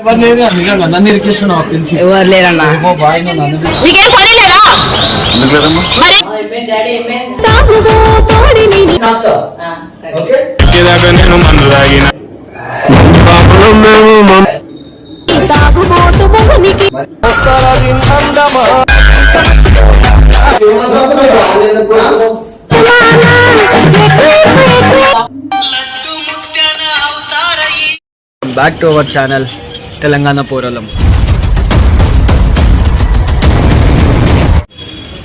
ఎవరు లేరన్నా నేను మందు తాగిన back to our channel Telangana పోరాలం.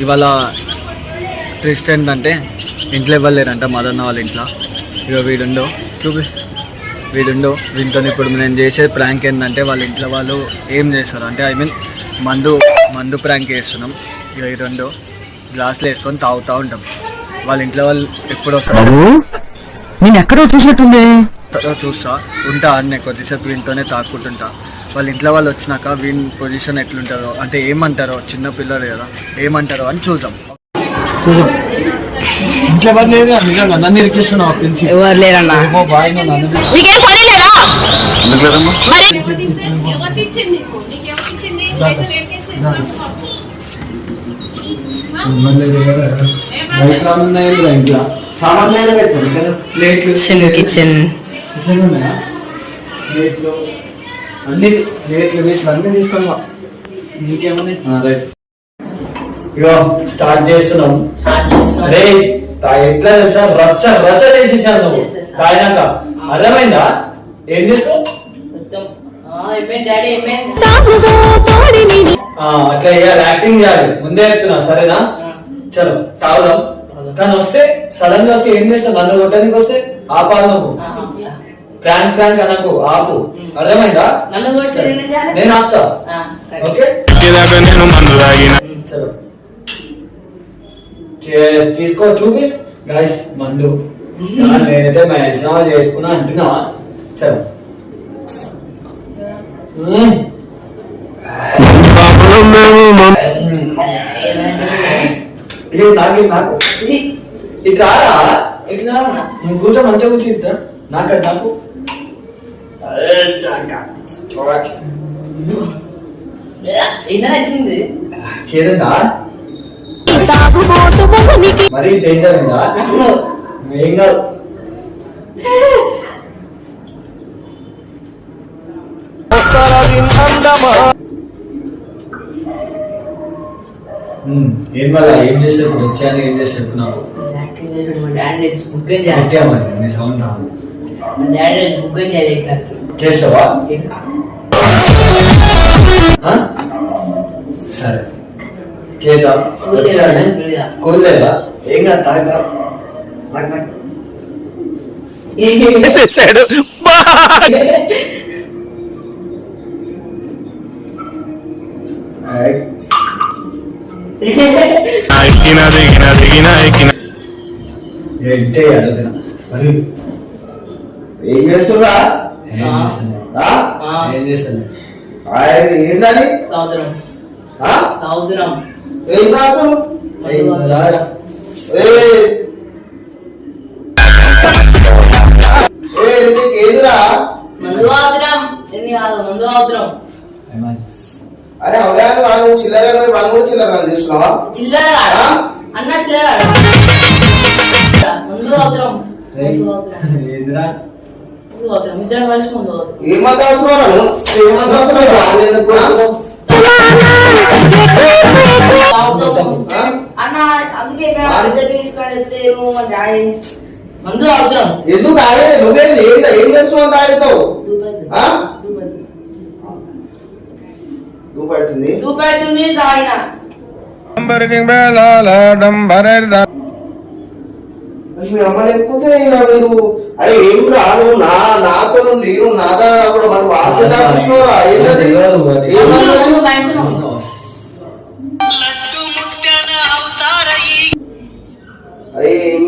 ఇవాళ ట్విస్ట్ ఏంటంటే ఇంట్లో ఇవ్వలేరంట మదన్న వాళ్ళ ఇంట్లో. ఇక వీడుండో వీటితో ఇప్పుడు నేను చేసే ప్రాంక్ ఏంటంటే వాళ్ళ ఇంట్లో వాళ్ళు ఏం చేస్తారు అంటే మందు ప్రాంక్ చేస్తున్నాం. ఇక ఈ 2 గ్లాసులు వేసుకొని తాగుతూ ఉంటాం. వాళ్ళ ఇంట్లో వాళ్ళు ఎప్పుడు వస్తారు నేను ఎక్కడో చూసినట్టుంది. చూస్తా ఉంటా అన్నీ కొద్దిసేపు వీటితోనే తాకుంటుంటా. వాళ్ళ ఇంట్లో వాళ్ళు వచ్చినాక వీని పొజిషన్ ఎట్లుంటారో అంటే ఏమంటారో, చిన్న పిల్లలు కదా ఏమంటారో అని చూద్దాం. ఎవరు లేరన్నా కిచెన్ అన్ని తీసుకున్నా. ఇగో స్టార్ట్ చేస్తున్నాం. అరే ఎట్లా తెలుసా రచ్చ చేసేసాను నువ్వు తాగినాక. అర్థమైందా? ఏం చేస్తావు అట్లా యాక్టింగ్ చేయాలి. ముందే చెప్తున్నా సరేనా? చలో తాగుదాం. కానీ వస్తే సడన్ గా వస్తే ఏం చేస్తావు? నన్ను కొట్టడానికి వస్తే ఆపాలి నువ్వు. ప్రాంక్ అనకు, ఆపు. అర్థమైందా? నేను ఆపుతా. ఓకే నేను మందు తాగిన. చలో తీసుకో చూపి గైస్ మందు. నేనైతే మ్యాచ్ చేసుకున్నా అంటున్నా. చలో నాకు ఇట్లా కూర్చో మంచిగా కూర్చో. నాకు చేదంతా మరి డేంజర్ ఉందా? ఏం కాదు. ఏం వల్ల ఏం చేసారు? వచ్చాను ఏం చేసారు? నాకు సౌండ్ రాదు. చేస్తావా? సరే చేద్దాం. వచ్చాను కోల్లేదా? ఏం కాదు తాగుతా. ఏం చేస్తున్నా? ఏం చేస్తాను? ఏంటని ఏం కాదు. ఏదిరా అరే అవునా? వాళ్ళు చిల్లర వాళ్ళు కూడా చిల్లర తీసుకున్నావా? ఏమంతా ఎందుకు తాగే? నువ్వేంది ఏం చేస్తున్నావు? తాగుతావు లేకపోతే మీరు అరే ఏం రాదు నాతో నేను నాదా మరి వార్త అరే ఏం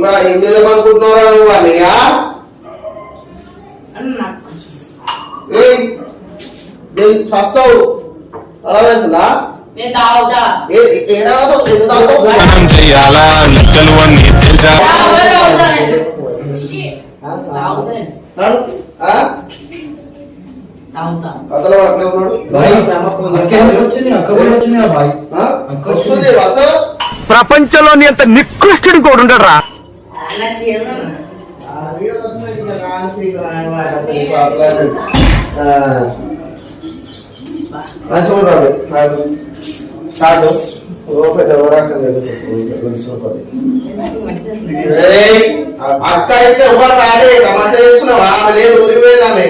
చేద్దామనుకుంటున్నారా నువ్వు అన్నయ్యా? చస్తావు అలా వేస్తుందా? తాగుతా. కథలో అట్లే ఉన్నాడు. బాయ్ అమ్మ ఫోన్ అక్క చేస్తాడు. వచ్చింది, అక్క కూడా వచ్చింది కదా బాయ్. ఆ? వస్తుంది వాసు. ప్రపంచంలోని అంత నికృష్టుడు కూడా ఉండరా. అన్న చేయను. మంచిగా రాదు స్టార్ట్ పెద్ద ఎవరాకం అక్క అయితే ఎవరు రాలే మంచిగా చేస్తున్నావా? ఆమె లేదు ఊరిపోయింది ఆమె.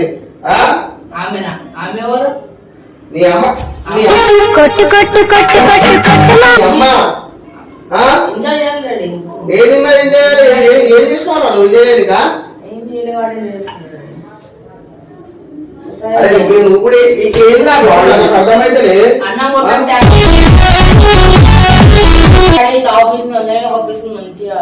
ఆమెనా? ఆమె ఎవరు? నీ అమ్మ నీ కొట్టు కొట్టు కొట్టు కొట్టు అమ్మ ఇంకా చేయాలి. ఏది మరి ఏం చేస్తున్నావు నువ్వు? ఇదేదిగా ఏం చేయలేవాడే చేస్తున్నాడు. అరే నువ్వు కూడా ఏది నాకు అర్థమైతే అన్న కొట్టండి ఆఫీస్ ఆఫీస్ మంచిగా.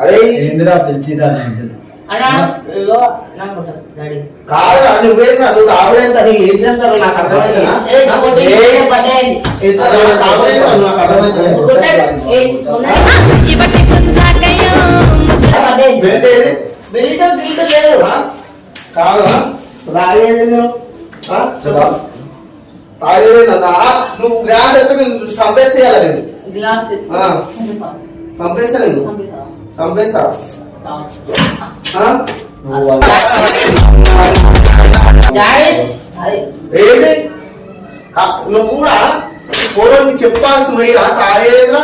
అరే ఏందిరా పిలిచిదా అన్నా ఇదిగో అన్నా కొట్టాను డాడీ. కాదు నువ్వేంద్రా నువ్వు తాగుడేంత నీకు ఏం చేస్తారు నాకు అర్థమైందా? నాకు అర్థమైతే బెల్ట్ గిల్ట్ లేదు. కాదు తాగేది తాగేదేనా? నువ్వు గ్లాస్ ఎక్కడ చంపేసేయాలి నేను. గ్లాస్ పంపేస్తా నేను చంపేస్తా. ఏది నువ్వు కూడా పోరానికి చెప్పాల్సి మరి తాగేదిరా.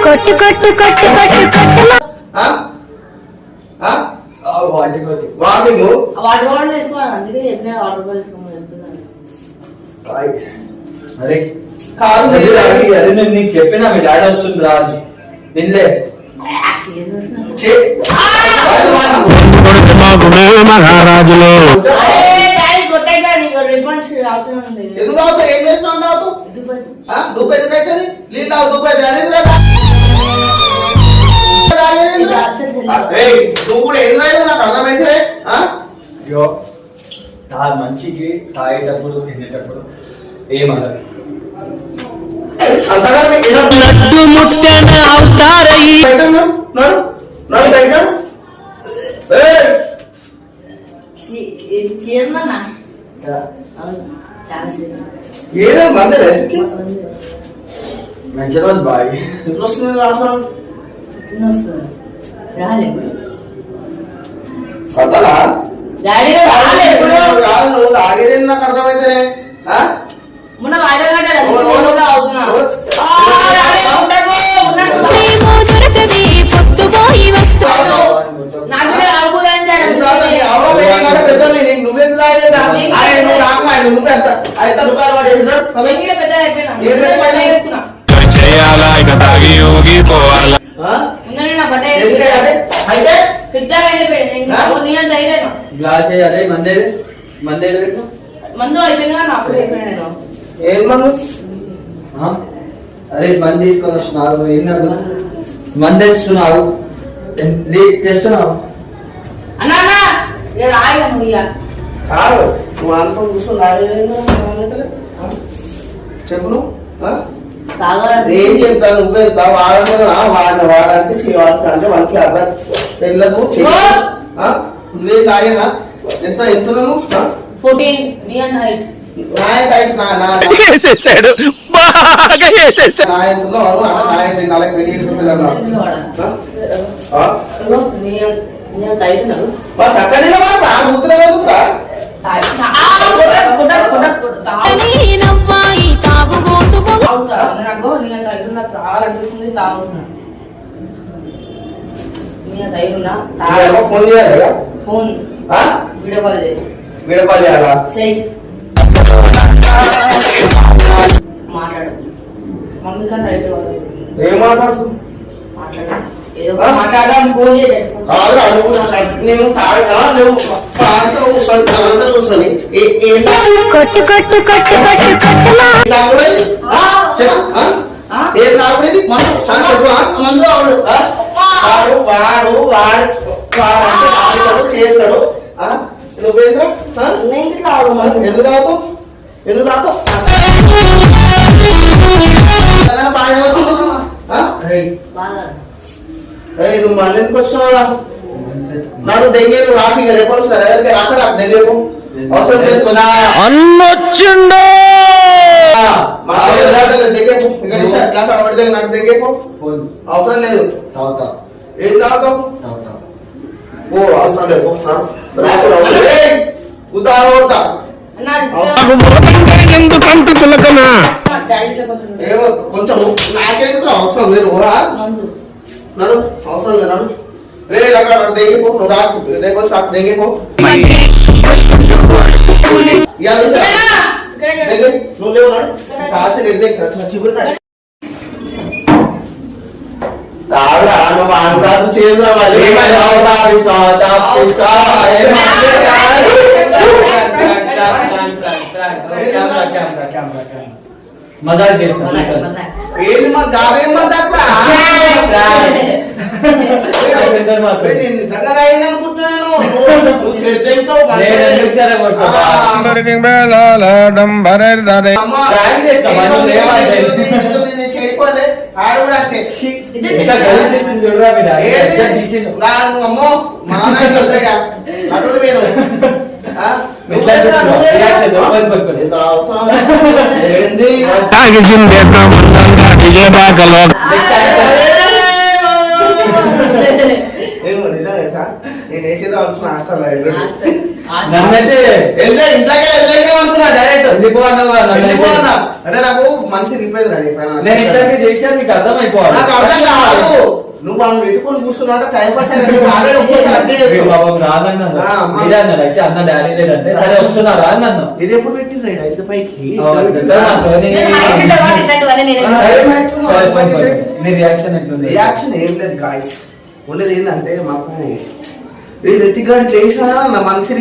కొట్టు కొట్టు కొట్టు కొట్టు కొట్టు వాటింగ్ వాటర్ బాటిల్ వేసుకోవాలి. అందుకే చెప్పిన వాటర్ బాటిల్ వేసుకోమని చెప్తున్నాను. అరే కాదు అదే నేను నీకు చెప్పినా మీ డాడీ వస్తుంది రాజు తినలే. మహారాజులు ఎందుకు తాగుతావు? ఏం చేసినావు తాగుతావు? దుబ్బ ఎందుకు అవుతుంది? నీళ్ళు తాగు దుబ్బ నువ్వు కూడా ఎందుకు అయితే నాకు అర్థమైతే. అయ్యో మంచికి తాగేటప్పుడు తినేటప్పుడు ఏమన్నారు లడ్డు ముట్టన అవుతారయ్యి. చీరనా? చాలా ఏదో మంది మంచి రోజు బాయ్. ఎప్పుడు వస్తుంది రాసరం కథలా? డాడీ కాదు నువ్వు తాగేది నాకు అర్థమైతే. మొన్న వాయిదా అవుతున్నా దొరకది పొద్దుపోయి వస్తా. నాకు నువ్వెంత తాగేదా? పెద్ద వేసుకున్నా చేయాలా ఇక తాగి ఊగిపోవాలా. నా బట్ట అయితే గ్లాస్ వేయాలి. మందేది మందేది పెట్టు. మందు అయిపోయింది కానీ అప్పుడు అయిపోయాను. ఏం మందు? అరే మంది తీసుకొని వస్తున్నావు. ఏంటంటు మంది తెస్తున్నావు తెస్తున్నావు అన్నా రాయను కాదు నువ్వు అనుకో కూర్చొని తాగేదేమో చెప్పు నువ్వు. ఏం చెప్తాను నువ్వే వాడంటే చేయవాళ్ళకి అంటే వాళ్ళకి అర్థం తెలియదు. నువ్వే తాగేనా? ఎంత ఎత్తున్నాను? 14 near height. వేసేసాడు బాగా వేసేసాడు. చాలా అనిపిస్తుంది తాగుతున్నా. ఫోన్ వీడియో కాల్ చేయాలి. వీడియో కాల్ చేయాలా? చెయ్యి మాట్లాడు. మమ్మీ కానీ రైట్ ఏం మాట్లాడుతుంది? ఏదో మాట్లాడాలని ఫోన్ చేయలేదు. నేను కూర్చొని కొట్టు కొట్టు కొట్టు కొట్టు మందు అవుడు వాడు చేస్తాడు. నువ్వేంద్రా ఎందుకు తాగుతావు? ఎందుకు తాగుతావు? బాగా వచ్చింది. నువ్వు మళ్ళీ ఎందుకు వస్తున్నావు? నాడు దెంగే నువ్వు రాకి రేపు వస్తారు రాక రాకు దెంగేపు అవసరం లేదు. అన్నొచ్చిండో మా దగ్గర దగ్గరకు ఇక్కడ నుంచి గ్లాస్ పడితే నాకు దగ్గరకు అవసరం లేదు. తాగుతా ఏం తాగుతావు? తాగుతా. ఓ అవసరం లేదు. ఉదాహరణ కొడతా. నాకు మొదటంగా ఎందుకంత చులకనా డాడీలో కొంచెం ఏమో కొంచెం నాకెందుకు అవసరం లేదు. మందు. నడు అవసరం లేదు. నడు రే అక్కడ దెంగిపో. నువ్వు రాకు రేపు షాప్ దెంగిపో. నువ్వు లేవు నాడు కాసి నిర్దేశం చిగురు తాగురా నువ్వు అనురాధం చేయదు మజాక్ చేస్తా ఏంది మా దావేం మా దగ్గర నేను నిజంగా రాయను అనుకుంటున్నాను. నువ్వు చెడుతావు చెడిపోలే ఆడు కూడా అంతే. అమ్మో మా అటు నేను విజయబాకలో నేను వేసేదో అనుకున్నా హాస్టల్ నన్నైతే ఇంట్లోకే అనుకున్నా డైరెక్ట్ వెళ్ళిపోవాలన్నా అంటే నాకు మనిషి రిపేర్ నేను ఇంతకీ చేశాను మీకు అర్థమైపోవాలి. నాకు అర్థం కాదు. నువ్వు వాళ్ళు పెట్టుకొని కూర్చున్నా టైం పాస్ రాదన్నా మీరే అన్నారు అయితే అన్న డాడీ లేదంటే సరే వస్తున్నారా అని నన్ను ఇది ఎప్పుడు పెట్టిండ్రు అయితే పైకి నీ రియాక్షన్ ఎట్లుంది? రియాక్షన్ ఏం లేదు గాయస్. ఉండేది ఏంటంటే మాకు రితిక్ గారికి లేచినా నా మనిషి